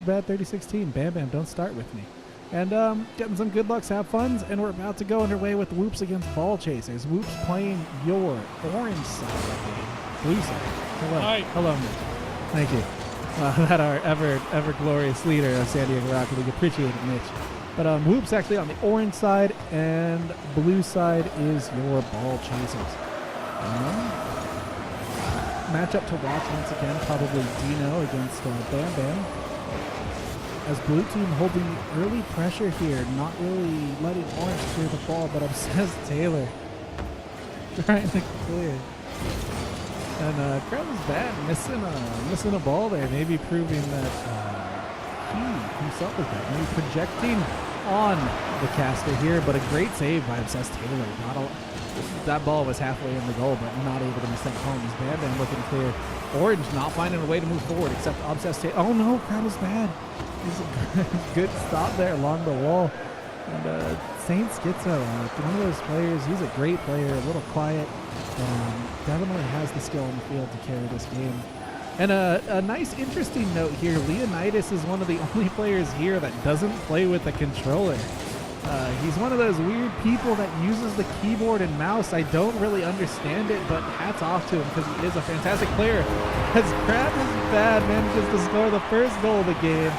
Bad 3016. Bam Bam, don't start with me. And getting some good lucks, have funs, and we're about to go underway with Whoops against Ball Chasers. Whoops playing your orange side of the game. Blue side. Hello. Hi. Hello, Mitch. Thank you. That our ever glorious leader of San Diego Rocket League. Appreciate it, Mitch. But Whoops actually on the orange side, and blue side is your Ball Chasers. Matchup to watch once again, probably Dino against Bam Bam. As blue team holding the early pressure here, not really letting orange clear the ball, but Obsessed Taylor trying to clear. And Crab is bad, missing a ball there, maybe proving that he himself is bad. Maybe projecting on the caster here, but a great save by Obsessed Taylor. That ball was halfway in the goal, but not able to miss that home. As Bam Bam looking clear. Orange not finding a way to move forward, except Obsessed Taylor. Oh no, Crab is bad. He's a good stop there along the wall. And Saint Schizo, one of those players, he's a great player, a little quiet. Definitely has the skill on the field to carry this game. And a nice, interesting note here, Leonidas is one of the only players here that doesn't play with the controller. He's one of those weird people that uses the keyboard and mouse. I don't really understand it, but hats off to him because he is a fantastic player. As Crab is bad, manages to score the first goal of the game.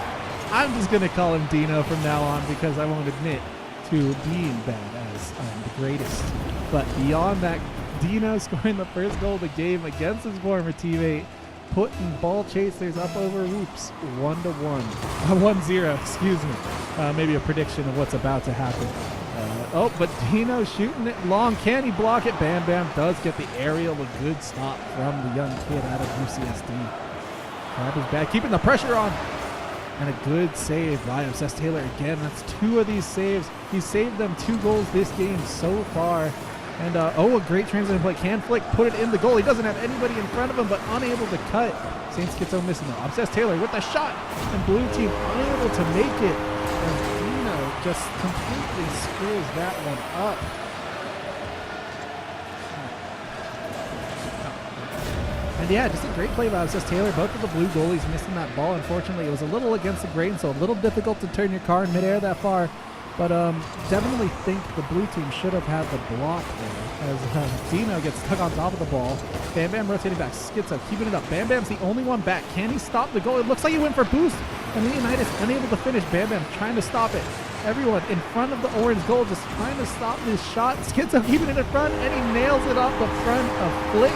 I'm just going to call him Dino from now on because I won't admit to being bad as the greatest. But beyond that, Dino scoring the first goal of the game against his former teammate, putting Ball Chasers up over Whoops 1-0, excuse me. Maybe a prediction of what's about to happen. But Dino shooting it long. Can he block it? Bam Bam does get the aerial, a good stop from the young kid out of UCSD. Crab is bad, keeping the pressure on. And a good save by Obsessed Taylor again. That's two of these saves. He saved them 2 goals this game so far. And a great transition play. Can Flick put it in the goal? He doesn't have anybody in front of him, but unable to cut. Saint Schizo missing though. Obsessed Taylor with the shot, and blue team unable to make it. And Dino just completely screws that one up. And yeah, just a great play by Obsessed Taylor. Both of the blue goalies missing that ball. Unfortunately, it was a little against the grain, so a little difficult to turn your car in midair that far. But definitely think the blue team should have had the block there as Dino gets stuck on top of the ball. Bam Bam rotating back. Schizo keeping it up. Bam Bam's the only one back. Can he stop the goal? It looks like he went for boost. And Leonidas unable to finish. Bam Bam trying to stop it. Everyone in front of the orange goal just trying to stop this shot. Schizo keeping it in front, and he nails it off the front of Flick,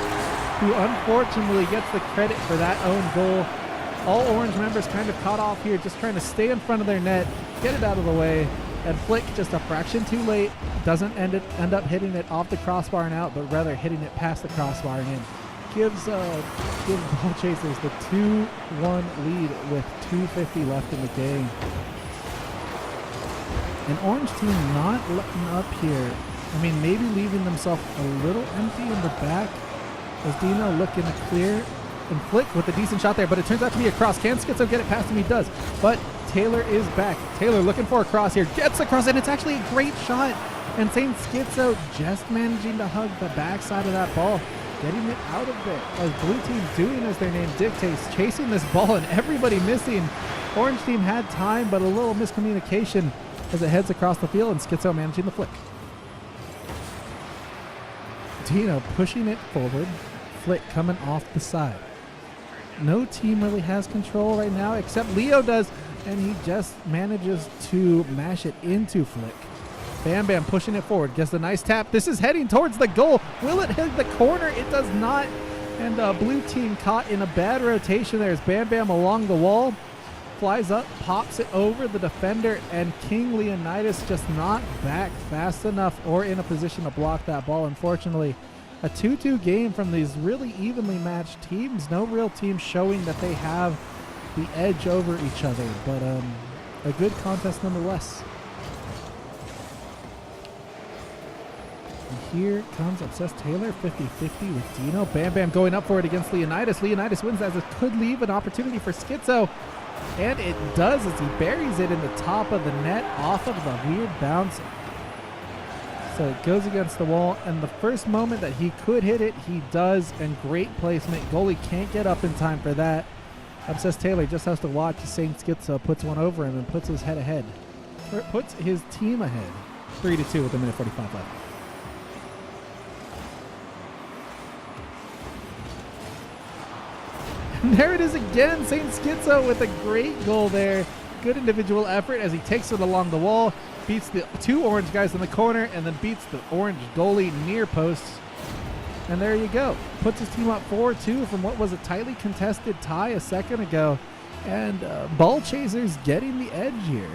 who unfortunately gets the credit for that own goal. All orange members kind of caught off here, just trying to stay in front of their net, get it out of the way. And Flick, just a fraction too late, doesn't end up hitting it off the crossbar and out, but rather hitting it past the crossbar and in. Gives Ball Chasers the 2-1 lead with 2:50 left in the game. An orange team not letting up here. I mean, maybe leaving themselves a little empty in the back. As Dino looking to clear, and Flick with a decent shot there, but it turns out to be a cross. Can Schizo get it past him? He does. But Taylor is back. Taylor looking for a cross here. Gets the cross, and it's actually a great shot. And Saint Schizo just managing to hug the backside of that ball, getting it out of there. As blue team doing as their name dictates, chasing this ball and everybody missing. Orange team had time, but a little miscommunication as it heads across the field, and Schizo managing the flick. Dino pushing it forward. Flick coming off the side. No team really has control right now except Leo does, and he just manages to mash it into Flick. Bam Bam pushing it forward, gets a nice tap. This is heading towards the goal. Will it hit the corner? It does not. And blue team caught in a bad rotation there as Bam Bam along the wall. Flies up, pops it over the defender, and King Leonidas just not back fast enough or in a position to block that ball. Unfortunately, a 2-2 game from these really evenly matched teams. No real team showing that they have the edge over each other, but a good contest nonetheless. And here comes Obsessed Taylor, 50-50 with Dino. Bam Bam going up for it against Leonidas. Leonidas wins as it could leave an opportunity for Schizo. And it does as he buries it in the top of the net off of the weird bounce. So it goes against the wall, and the first moment that he could hit it, he does, and great placement. Goalie can't get up in time for that. Obsessed Taylor just has to watch Saint Schizo puts one over him and puts his head ahead. Or puts his team ahead. 3-2 with a minute 45 left. And there it is again. Saint Schizo with a great goal there. Good individual effort as he takes it along the wall. Beats the two orange guys in the corner and then beats the orange goalie near post. And there you go. Puts his team up 4-2 from what was a tightly contested tie a second ago. And Ball Chasers getting the edge here.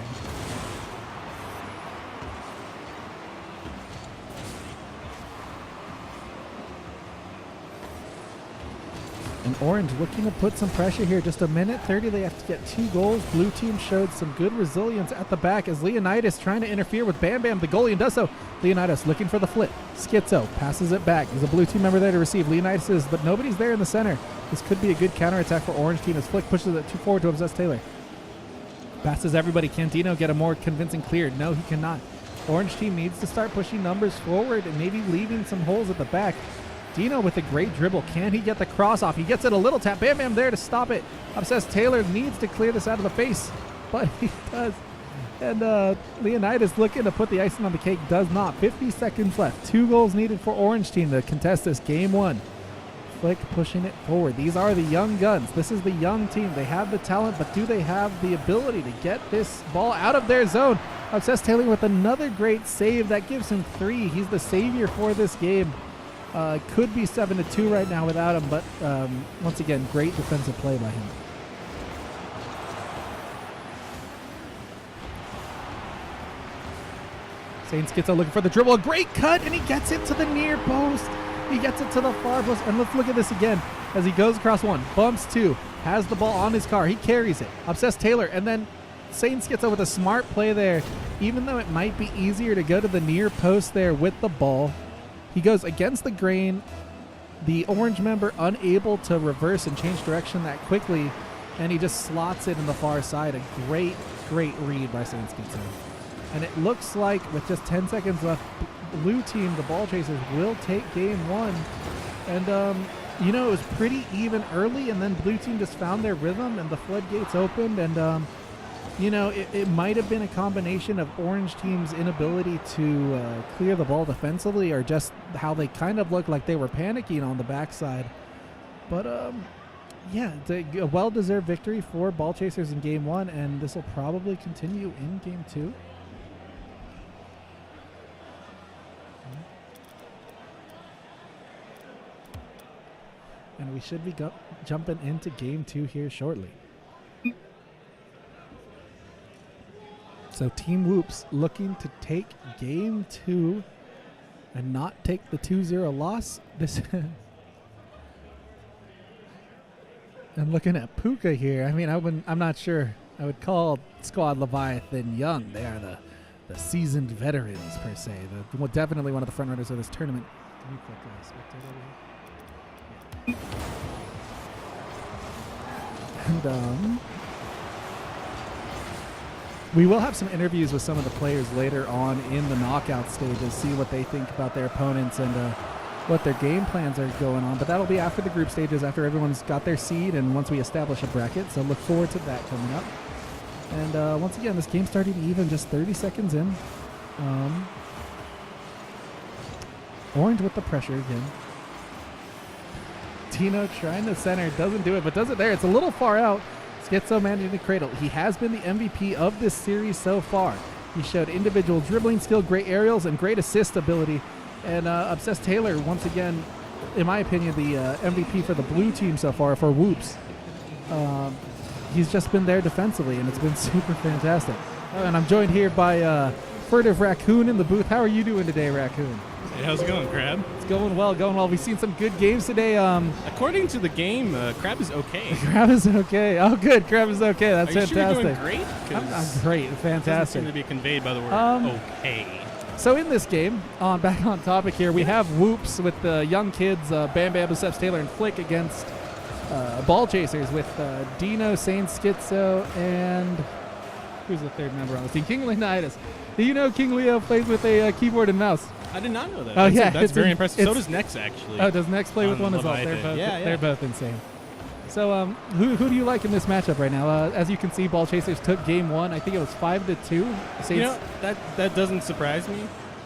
And Orange looking to put some pressure here. Just a minute 30. They have to get 2 goals. Blue team showed some good resilience at the back as Leonidas trying to interfere with Bam Bam, the goalie, and does so. Leonidas looking for the flip. Schizo passes it back. There's a blue team member there to receive. Leonidas is, but nobody's there in the center. This could be a good counterattack for Orange team as Flick pushes it too forward to Obsessed Taylor. Passes everybody. Can Dino get a more convincing clear? No, he cannot. Orange team needs to start pushing numbers forward and maybe leaving some holes at the back. Dino with a great dribble. Can he get the cross off? He gets it a little tap. Bam Bam there to stop it. Obsessed Taylor needs to clear this out of the face, but he does. And Leonidas looking to put the icing on the cake, does not. 50 seconds left. 2 goals needed for Orange team to contest this game 1. Flick pushing it forward. These are the young guns. This is the young team. They have the talent, but do they have the ability to get this ball out of their zone? Obsessed Taylor with another great save. That gives him 3. He's the savior for this game. Could be 7-2 right now without him, but once again, great defensive play by him. Saint Schizo looking for the dribble. A great cut, and he gets it to the near post. He gets it to the far post, and let's look at this again as he goes across 1, bumps 2, has the ball on his car. He carries it. Obsessed Taylor, and then Saint Schizo with a smart play there. Even though it might be easier to go to the near post there with the ball, he goes against the grain. The orange member unable to reverse and change direction that quickly, and he just slots it in the far side. A great, great read by Saint Schizo. And it looks like with just 10 seconds left, blue team, the Ball Chasers, will take game 1. And, you know, it was pretty even early, and then blue team just found their rhythm, and the floodgates opened, and you know, it might have been a combination of Orange team's inability to clear the ball defensively, or just how they kind of looked like they were panicking on the backside. But, yeah, a well-deserved victory for Ball Chasers in Game 1, and this will probably continue in Game 2. And we should be jumping into Game 2 here shortly. So Team Whoops looking to take Game 2 and not take the 2-0 loss. This and looking at Puka here, I mean, I'm not sure I would call Squad Leviathan young. They are the seasoned veterans, per se. Definitely one of the front runners of this tournament. Can you click spectator over here? And we will have some interviews with some of the players later on in the knockout stages, see what they think about their opponents and what their game plans are going on. But that'll be after the group stages, after everyone's got their seed, and once we establish a bracket. So look forward to that coming up. And once again, this game started even, just 30 seconds in. Orange with the pressure again. Dino trying to center, doesn't do it, but does it there. It's a little far out. Schizo managing to cradle. He has been the MVP of this series so far. He showed individual dribbling skill, great aerials, and great assist ability. And Obsessed Taylor, once again, in my opinion, the MVP for the blue team so far, for Whoops. He's just been there defensively, and it's been super fantastic. And I'm joined here by Furtive Raccoon in the booth. How are you doing today, Raccoon? Hey, how's it going, Crab? It's going well, going well. We've seen some good games today. According to the game, Crab is okay. Crab is okay. Oh, good. Crab is okay. That's fantastic. fantastic. Sure you're doing great? I'm great. Fantastic. Doesn't seem to be conveyed by the word okay. So in this game, back on topic here, we have Whoops with the young kids, Bam Bam, Obsessed Taylor, and Flick against Ball Chasers with Dino, Saint Schizo, and who's the third member on the team? King Leonidas. Do you know King Leo plays with a keyboard and mouse? I did not know that. Oh, That's very impressive. So does Nex, actually. Oh, does Nex play with one as well? Leviathan. They're both insane. So who do you like in this matchup right now? As you can see, Ball Chasers took game 1. I think it was 5-2. You know, that doesn't surprise me.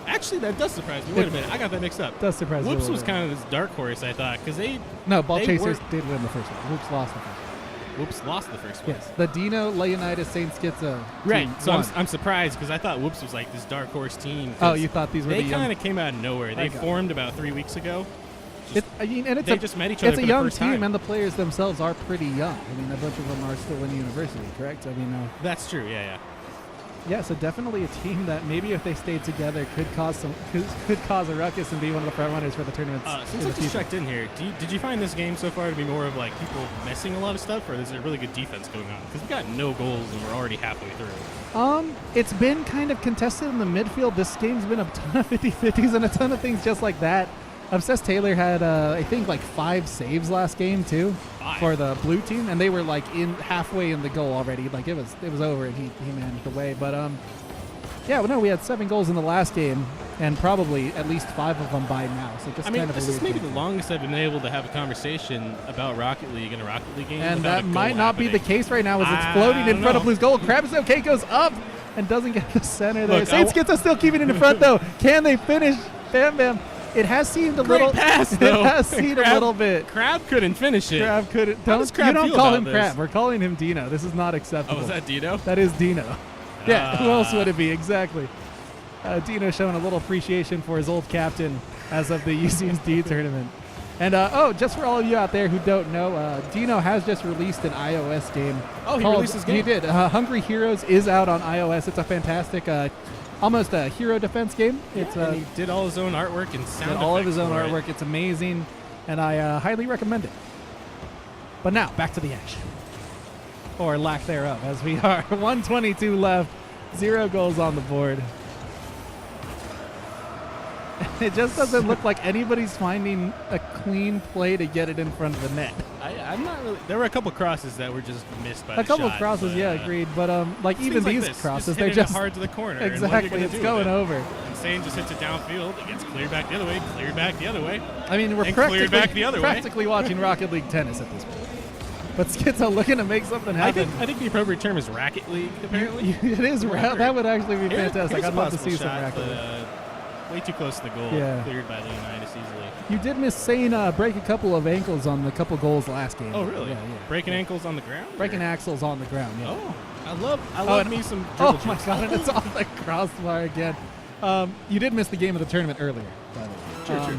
Actually, that does surprise me. Wait a minute, I got that mixed up. Does surprise me. Whoops was kind of this dark horse, I thought, because Ball they Chasers did win the first one. Whoops lost the first one. Whoops lost the first one. Yes, the Dino, Leonidas, Saint Schizo. Right. So won. I'm surprised because I thought Whoops was like this dark horse team. Oh, you thought these were the They young? kind of came out of nowhere. They formed about 3 weeks ago. They just met each other It's for a the young first team, time. and the players themselves are pretty young. I mean, a bunch of them are still in university, correct? I mean, That's true. Yeah. yeah. So definitely a team that maybe if they stayed together could cause a ruckus and be one of the front runners for the tournament. Since I just checked in here, did you find this game so far to be more of like people messing a lot of stuff, or is there really good defense going on? Because we got no goals and we're already halfway through. It's been kind of contested in the midfield. This game's been a ton of 50-50s and a ton of things just like that. Obsessed Taylor had, I think, like 5 saves last game too 5? For the blue team, and they were like in halfway in the goal already. Like it was over, and he managed the way. But we had 7 goals in the last game, and probably at least 5 of them by now. So just kind of this a is weird maybe game. the longest I've been able to have a conversation about Rocket League in a Rocket League game. And without that a goal might not be the happening. case right now as it's I floating in don't front of know. Blue's goal. Krabs okay goes up and doesn't get the center there. Look, Saint Schizo still keeping it in front though. Can they finish? Bam Bam. It has seemed a Great little pass, It though. has seemed a Crab- little bit. Crab couldn't finish it. Crab couldn't. How does You Crab don't feel call about him this? Crab. We're calling him Dino. This is not acceptable. Oh, is that Dino? That is Dino. Yeah, who else would it be? Exactly. Dino showing a little appreciation for his old captain as of the UCSD tournament. And, just for all of you out there who don't know, Dino has just released an iOS game. Oh, he called- released his game? He did. Hungry Heroes is out on iOS. It's a fantastic, almost a hero defense game. It's and he did all his own artwork and sound did all of his effects own for it. artwork. It's amazing, and I highly recommend it. But now, back to the action. Or lack thereof, as we are. 122 left, 0 goals on the board. It just doesn't look like anybody's finding a clean play to get it in front of the net. I'm not really. There were a couple crosses that were just missed by A the couple shot, crosses, but, yeah, agreed. But like things even like these this, crosses, hitting they're it just hard to the corner. and what are you exactly. gonna It's do with going it? over. Insane just hits it downfield. It gets cleared back the other way. Cleared back the other way. I mean, we're And cleared back the other way. practically watching Rocket League tennis at this point. But Schizo looking to make something I happen. think the appropriate term is racket league. Apparently, It is. That would actually be fantastic. Here's I'd a love to possible see some shot, racket. but, way too close to the goal. Yeah. Cleared by Leonidas easily. You did miss Sane break a couple of ankles on the couple goals last game. Oh, really? Yeah. Breaking ankles on the ground? Breaking or? axles on the ground. Yeah. Oh, I love and- me some. Oh dribble my jigs. God! And it's on the crossbar again. You did miss the game of the tournament earlier, by the way. True.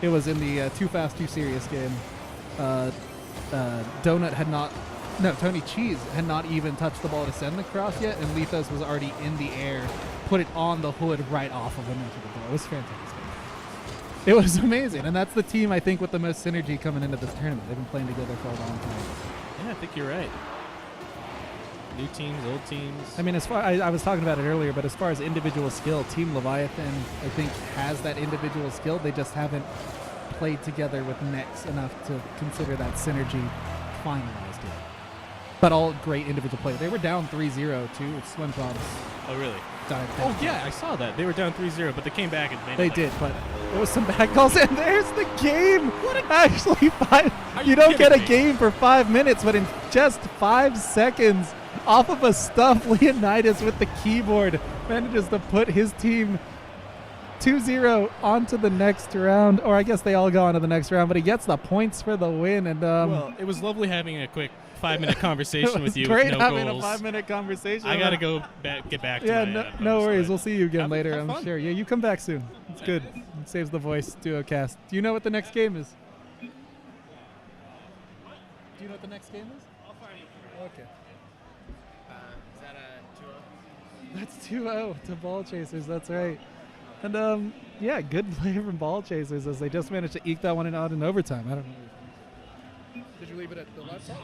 It was in the Too Fast, Too Serious game. Donut had not. No, Tony Cheese had not even touched the ball to send the cross yet, and Lethos was already in the air, put it on the hood right off of him into the goal. It was fantastic. It was amazing, and that's the team I think with the most synergy coming into this tournament. They've been playing together for a long time. Yeah, I think you're right. New teams, old teams. I mean, as far I was talking about it earlier, but as far as individual skill, Team Leviathan I think has that individual skill. They just haven't played together with Nex enough to consider that synergy finalized yet. But all great individual play. They were down 3-0 too. Slim Problems Oh, really? died. Oh, yeah, I saw that. They were down 3-0, but they came back and made They it, did, but there was some bad calls, and there's the game. Actually, Are you you don't get a kidding me? game for 5 minutes, but in just 5 seconds, off of a stuff, Leonidas with the keyboard manages to put his team 2-0 onto the next round, or I guess they all go on to the next round, but he gets the points for the win. And well, it was lovely having a quick 5-minute conversation it was with you. great with no having goals. a 5-minute conversation. I gotta go get back to Yeah, my no post, worries. but We'll see you again have- later, have I'm fun. sure. Yeah, you come back soon. It's good. It saves the voice, Duocast. Do you know what the next game is? Do you know what the next game is? I'll find it. Okay. Is that a 2-0? That's 2-0 to Ball Chasers. That's right. And, yeah, good play from Ball Chasers as they just managed to eke that one out in overtime. I don't know. Did you leave it at the left side?